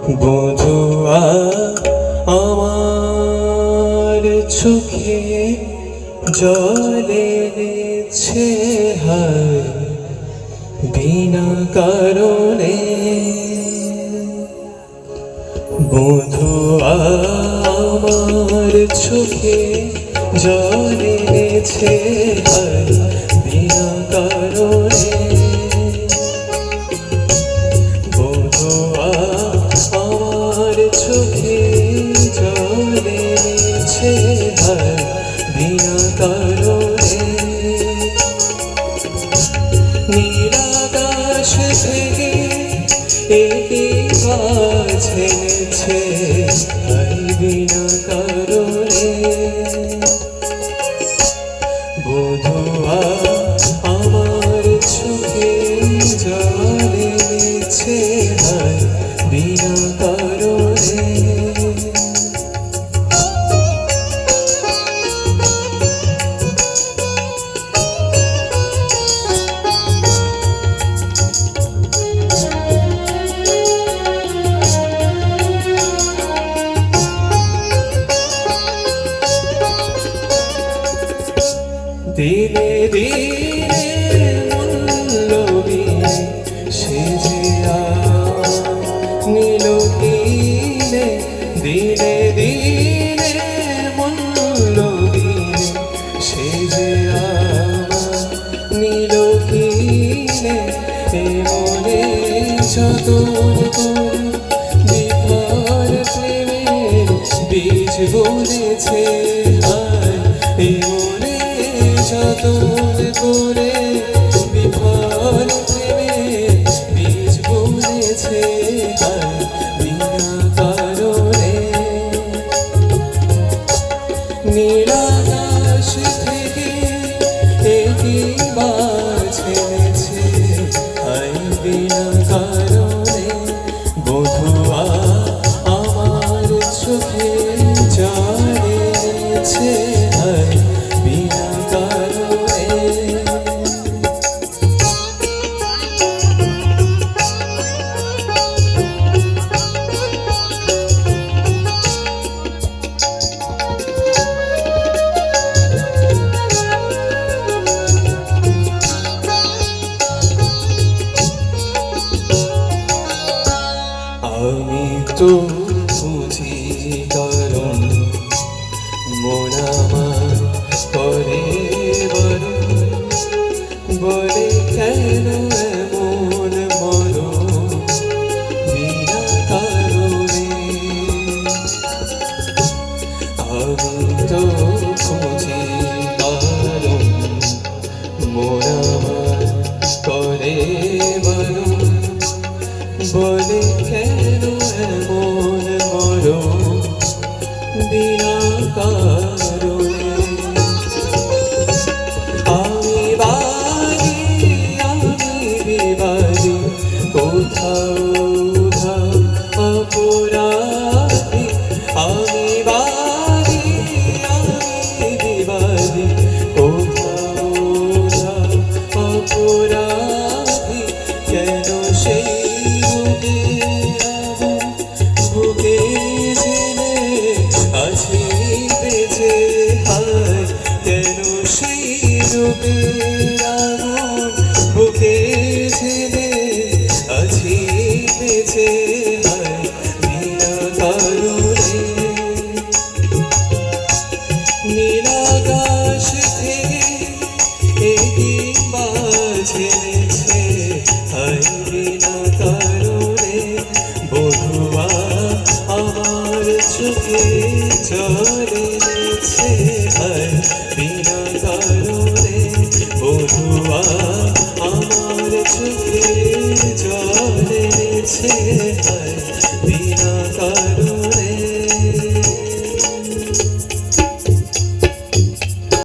বধুয়া আমার চোখে জল এনেছে হায় বিনা কারণে। বধুয়া আমার চোখে জল এনেছে হায় বিনা কারণে। বধুয়া আমার চোখে জল এনেছে হায় বিনা কারণে। নীল আকাশ থেকে এটি গাছ এনেছে হায় বিনা কারণে। বধুয়া আমার চোখে জল এনেছে হায় বিনা কারণে। দিনে দিনে মূল্যবিনে সেজে নীল কিনে। দিনে দিনে মূল্যবিনে সেজে নীল কিনে। এমনে যতন করে বিফল প্রেমের বীজ বুনেছে হায়। এমনে যতন করে বিফল প্রেমের বীজ বুনেছে হায় বিনা কারণে। নীল আকাশ থেকে একই গাছ এনেছে হায় বিনা কারণে। বধুয়া আমার চোখে জল এনেছে হায় বিনা কারণে। আমি তো বুঝি কারণ মন আমার করে বারণ। বলে কেন এমন মরণ বিনা কারণে। আমি তো বুঝি কারণ মন আমার করে বারণ। বলে কেন এমন মরণ বিনা কারণে। আমি বাড়ি আমি বিবাদী কোথাও উধাও অপরাধী। আমি বাড়ি আমি বিবাদী কোথাও উধাও অপরাধী। কেন সেই বুকে জেনে আছি বেঁচে হায়। কেন সেই রূপের আগুন বুকে জেনে আছি বেঁচে হায় বিনা কারণে। নীল আকাশ থেকে একই গাছ এনেছে হায় বিনা কারণে। বধুয়া আমার চোখে জল এনেছে হায় বিনা কারণে। বধুয়া আমার চোখে জল এনেছে হায়